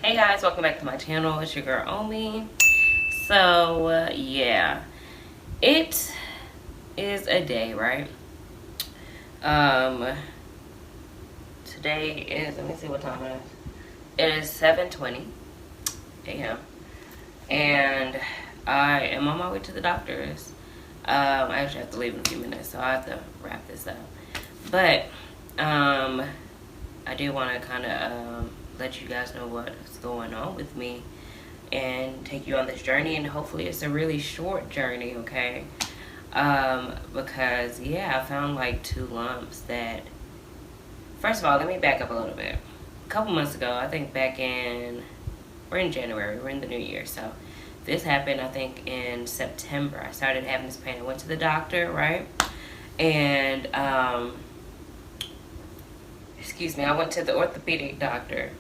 Hey guys, welcome back to my channel. It's your girl Omi. So yeah, it is a day, right? Today is, let me see what time it is. It is 7:20 a.m. and I am on my way to the doctor's. I actually have to leave in a few minutes, so I have to wrap this up. But I do want to kind of let you guys know what's going on with me and take you on this journey, and hopefully it's a really short journey, okay? Because yeah, I found like 2 lumps that, first of all, let me back up a little bit. A couple months ago, I think we're in January, we're in the new year, so this happened I think in September. I started having this pain. I went to the doctor, right? And excuse me, I went to the orthopedic doctor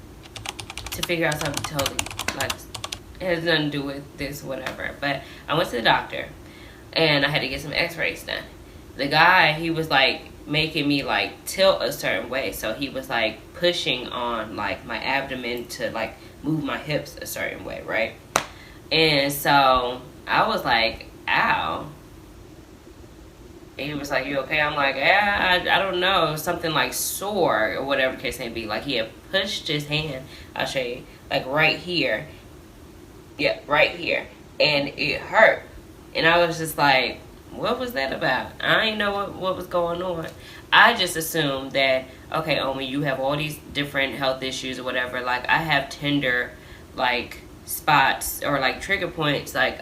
to figure out something totally, like, it has nothing to do with this, whatever. But I went to the doctor and I had to get some x-rays done. The guy, he was like making me like tilt a certain way. So he was like pushing on like my abdomen to like move my hips a certain way, right? And so I was like, ow. And he was like, you okay? I'm like, I don't know. Something like sore or whatever the case may be. Like he had pushed his hand, I'll show you, like right here. Yeah, right here. And it hurt. And I was just like, what was that about? I didn't know what was going on. I just assumed that, okay, Omi, you have all these different health issues or whatever. Like I have tender, like, spots or like trigger points, like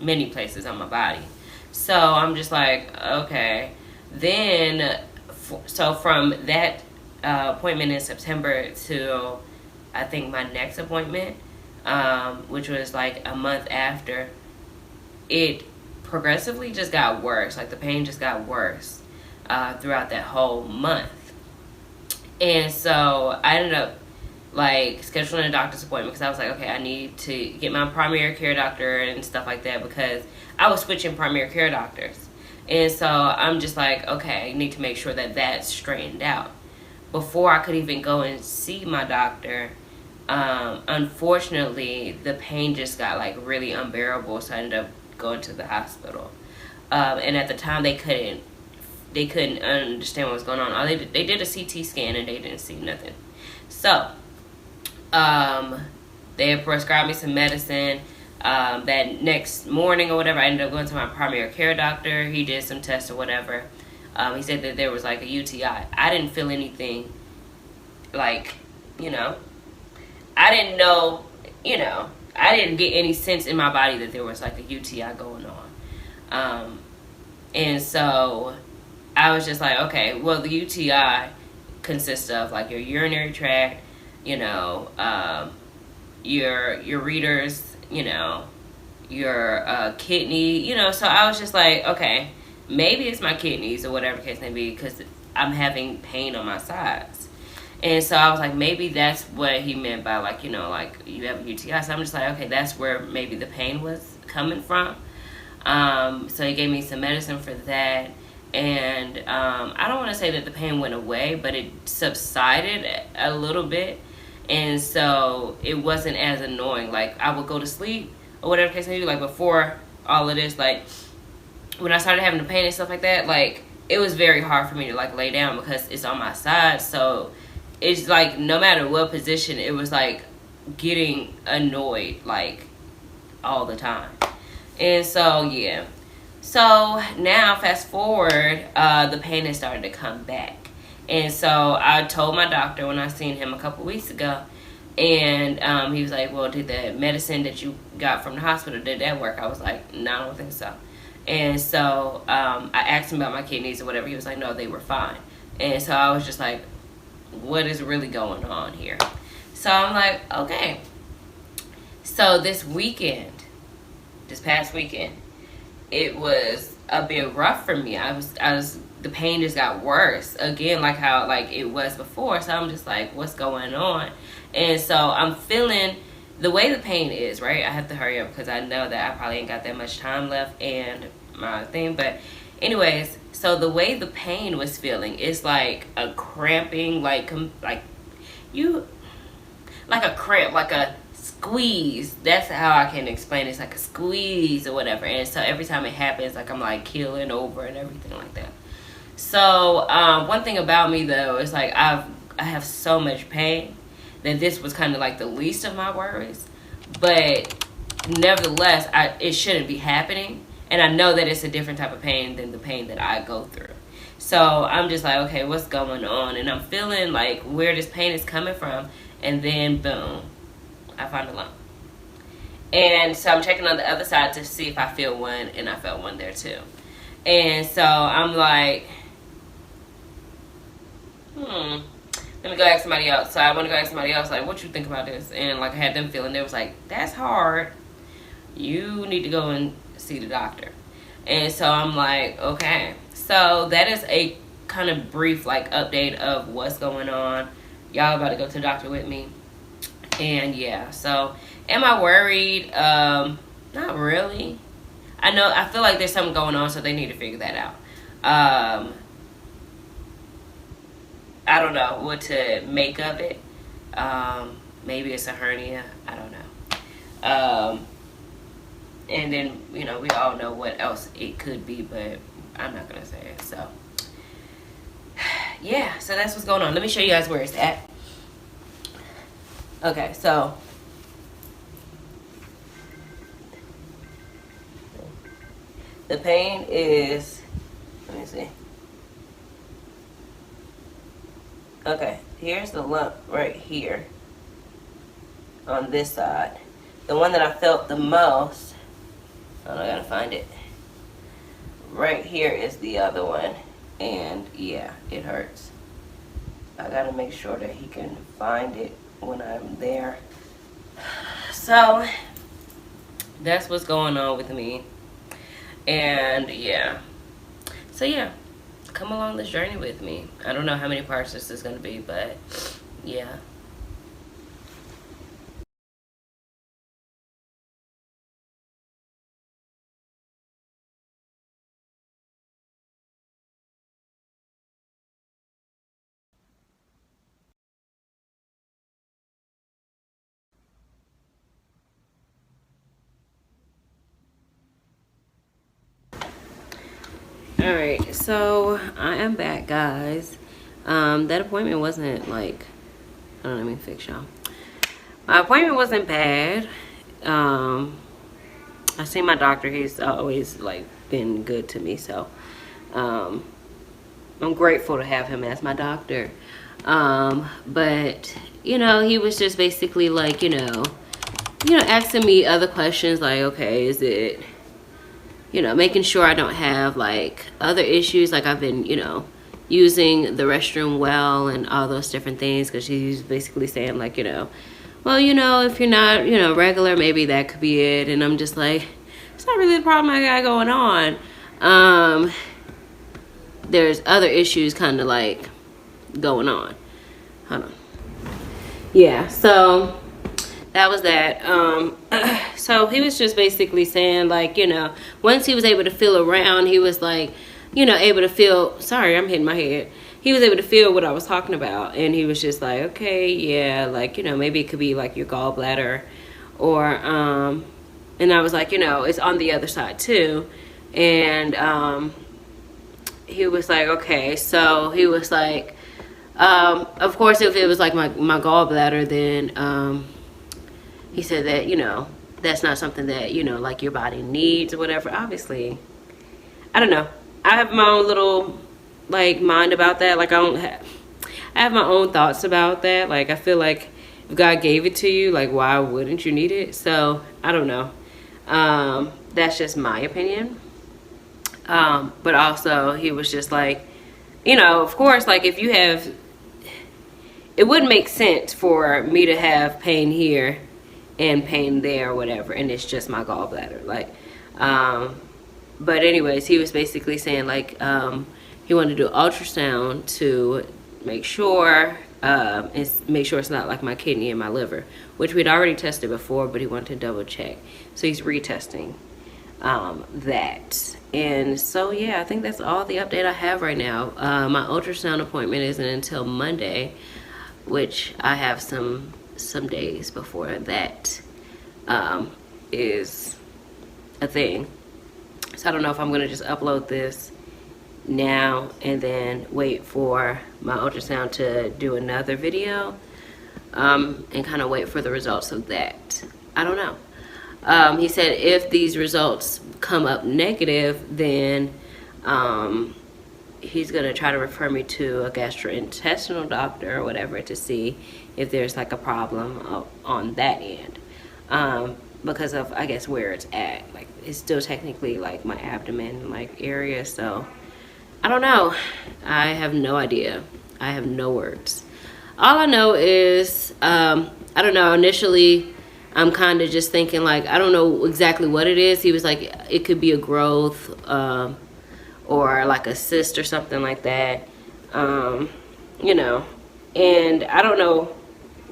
many places on my body. So I'm just like, okay. Then, so from that appointment in September to I think my next appointment, which was like a month after, it progressively just got worse. Like the pain just got worse throughout that whole month. And so I ended up like scheduling a doctor's appointment because I was like, okay, I need to get my primary care doctor and stuff like that, because I was switching primary care doctors. And so I'm just like, okay, I need to make sure that that's straightened out before I could even go and see my doctor. Unfortunately, the pain just got like really unbearable, so I ended up going to the hospital. And at the time, they couldn't understand what was going on. They did a CT scan and they didn't see nothing. So they had prescribed me some medicine. That next morning or whatever, I ended up going to my primary care doctor. He did some tests or whatever. He said that there was like a UTI. I didn't feel anything, like, I didn't know, I didn't get any sense in my body that there was like a UTI going on. And so I was just like, okay, well, the UTI consists of like your urinary tract, your readers, your kidney, so I was just like, okay, maybe it's my kidneys or whatever the case may be, because I'm having pain on my sides. And so I was like, maybe that's what he meant by like, like you have a UTI. So I'm just like, okay, that's where maybe the pain was coming from. So he gave me some medicine for that. And I don't want to say that the pain went away, but it subsided a little bit. And so it wasn't as annoying. Like I would go to sleep or whatever case may be, like before all of this, like when I started having the pain and stuff like that, like it was very hard for me to like lay down because it's on my side. So it's like no matter what position, it was like getting annoyed like all the time. And so yeah. So now fast forward, the pain has started to come back. And so I told my doctor when I seen him a couple weeks ago, and he was like, well, did the medicine that you got from the hospital, did that work? I was like, no, I don't think so. And so I asked him about my kidneys or whatever. He was like, no, they were fine. And so I was just like, what is really going on here? So I'm like, okay. So this past weekend, it was a bit rough for me. The pain just got worse again, like how like it was before. So I'm just like, what's going on? And so I'm feeling the way the pain is, right? I have to hurry up because I know that I probably ain't got that much time left and my thing. But anyways, so the way the pain was feeling is like a cramping, like you like a cramp, like a squeeze. That's how I can explain it. It's like a squeeze or whatever. And so every time it happens, like I'm like keeling over and everything like that. So one thing about me though is like I have so much pain that this was kind of like the least of my worries. But nevertheless, it shouldn't be happening. And I know that it's a different type of pain than the pain that I go through. So I'm just like, okay, what's going on? And I'm feeling like where this pain is coming from. And then boom, I find a lump. And so I'm checking on the other side to see if I feel one. And I felt one there too. And so I'm like, let me go ask somebody else. So I want to go ask somebody else, like, what you think about this? And like I had them feeling, they was like, that's hard. You need to go and see the doctor. And so I'm like, okay. So that is a kind of brief like update of what's going on. Y'all about to go to the doctor with me. And yeah, so am I worried? Not really. I feel like there's something going on, so they need to figure that out. I don't know what to make of it. Maybe it's a hernia. I don't know. And then, we all know what else it could be, but I'm not going to say it. So, yeah. So that's what's going on. Let me show you guys where it's at. Okay, so the pain is, let me see. Okay, here's the lump right here on this side. The one that I felt the most, I gotta find it. Right here is the other one. And yeah, it hurts. I gotta make sure that he can find it when I'm there. So, that's what's going on with me. And yeah. So yeah. Come along this journey with me. I don't know how many parts this is going to be, but yeah. All right, so I am back, guys. That appointment wasn't like, I don't know, let me fix y'all. My appointment wasn't bad. I seen my doctor. He's always like been good to me, so I'm grateful to have him as my doctor. But he was just basically like, asking me other questions like, okay, is it, making sure I don't have like other issues. Like I've been, using the restroom well and all those different things, because she's basically saying like, well, if you're not, regular, maybe that could be it. And I'm just like, it's not really the problem I got going on. There's other issues kind of like going on. Hold on. Yeah, so that was that. So he was just basically saying like, once he was able to feel around, he was like, able to feel, sorry, I'm hitting my head. He was able to feel what I was talking about. And he was just like, okay, yeah, like, maybe it could be like your gallbladder or, and I was like, it's on the other side too. And, he was like, okay. So he was like, of course, if it was like my gallbladder, then, he said that, that's not something that, like your body needs or whatever. Obviously, I don't know. I have my own little, like, mind about that. Like, I have my own thoughts about that. Like, I feel like if God gave it to you, like, why wouldn't you need it? So, I don't know. That's just my opinion. But also, he was just like, of course, like, if you have, it wouldn't make sense for me to have pain here and pain there or whatever, and it's just my gallbladder. Like, but anyways, he was basically saying like, he wanted to do ultrasound to make sure, it's not like my kidney and my liver, which we'd already tested before, but he wanted to double check. So he's retesting that. And so yeah, I think that's all the update I have right now. My ultrasound appointment isn't until Monday, which I have some some days before that is a thing. So I don't know if I'm gonna just upload this now and then wait for my ultrasound to do another video and kind of wait for the results of that. I don't know. He said if these results come up negative, then he's gonna try to refer me to a gastrointestinal doctor or whatever to see if there's like a problem on that end, because of, I guess, where it's at. Like, it's still technically like my abdomen like area, so I don't know. I have no idea. I have no words. All I know is I don't know, initially I'm kind of just thinking like, I don't know exactly what it is. He was like, it could be a growth or like a cyst or something like that, you know, and I don't know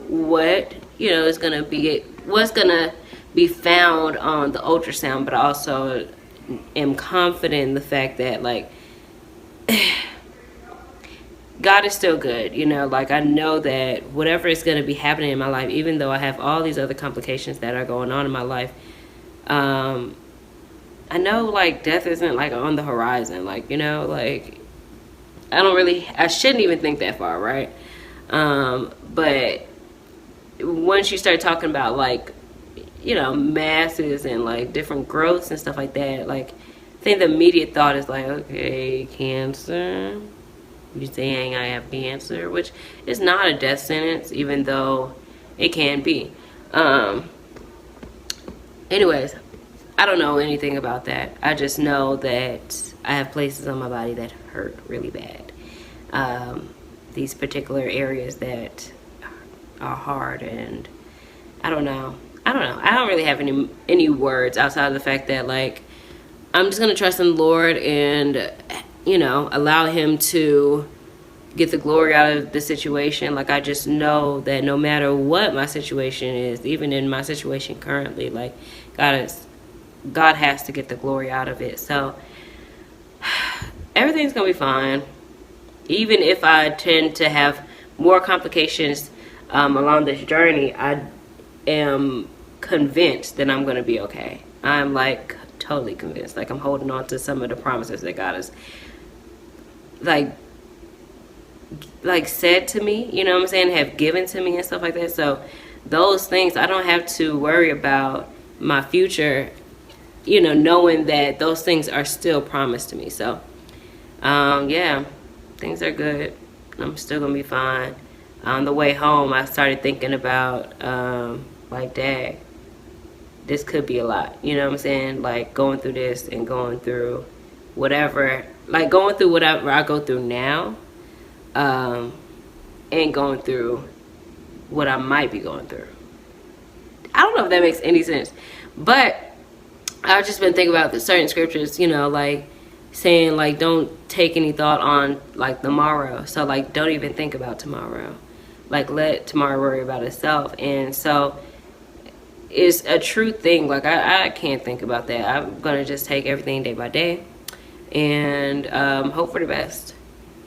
what, you know, is gonna be, what's gonna be found on the ultrasound, but I also am confident in the fact that, like, God is still good, you know. Like, I know that whatever is going to be happening in my life, even though I have all these other complications that are going on in my life, I know, like, death isn't, like, on the horizon. Like, you know, like, I shouldn't even think that far, right? But once you start talking about, like, you know, masses and, like, different growths and stuff like that, like, I think the immediate thought is like, okay, cancer. You're saying I have cancer, which is not a death sentence, even though it can be. Anyways, I don't know anything about that. I just know that I have places on my body that hurt really bad. These particular areas that are hard, and I don't know. I don't really have any words outside of the fact that, like, I'm just gonna trust in the Lord and, you know, allow him to get the glory out of the situation. Like, I just know that no matter what my situation is, even in my situation currently, like, God has to get the glory out of it. So everything's gonna be fine. Even if I tend to have more complications along this journey, I am convinced that I'm gonna be okay. I'm, like, totally convinced. Like, I'm holding on to some of the promises that God has like said to me, you know what I'm saying, have given to me and stuff like that. So those things, I don't have to worry about my future, you know, knowing that those things are still promised to me. So yeah, things are good. I'm still gonna be fine. On the way home, I started thinking about like, dang, this could be a lot, you know what I'm saying? Like, going through this and going through whatever, like, going through whatever I go through now, and going through what I might be going through. I don't know if that makes any sense, but I've just been thinking about the certain scriptures, you know, like saying, like, don't take any thought on, like, tomorrow. So, like, don't even think about tomorrow. Like, let tomorrow worry about itself. And so it's a true thing. Like, I can't think about that. I'm gonna just take everything day by day and hope for the best.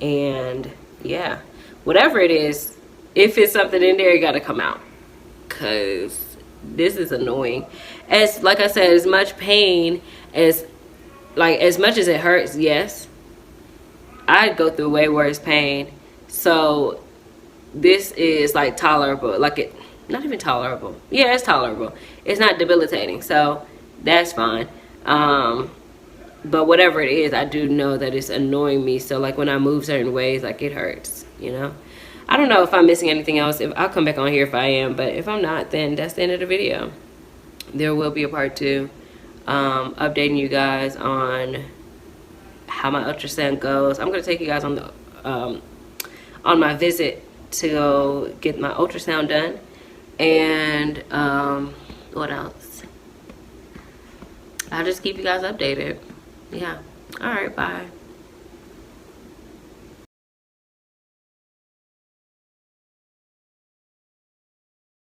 And yeah, whatever it is, if it's something in there, you gotta come out, because this is annoying. As, like I said, as much pain as, like, as much as it hurts, yes, I'd go through way worse pain. So this is, like, tolerable. Like, it, not even tolerable. Yeah, it's tolerable. It's not debilitating, so that's fine. But whatever it is, I do know that it's annoying me. So, like, when I move certain ways, like, it hurts, you know. I don't know if I'm missing anything else. If I'll come back on here if I am, but if I'm not, then that's the end of the video. There will be a part 2, updating you guys on how my ultrasound goes. I'm gonna take you guys on the on my visit to go get my ultrasound done. And what else? I'll just keep you guys updated. Yeah. All right, bye.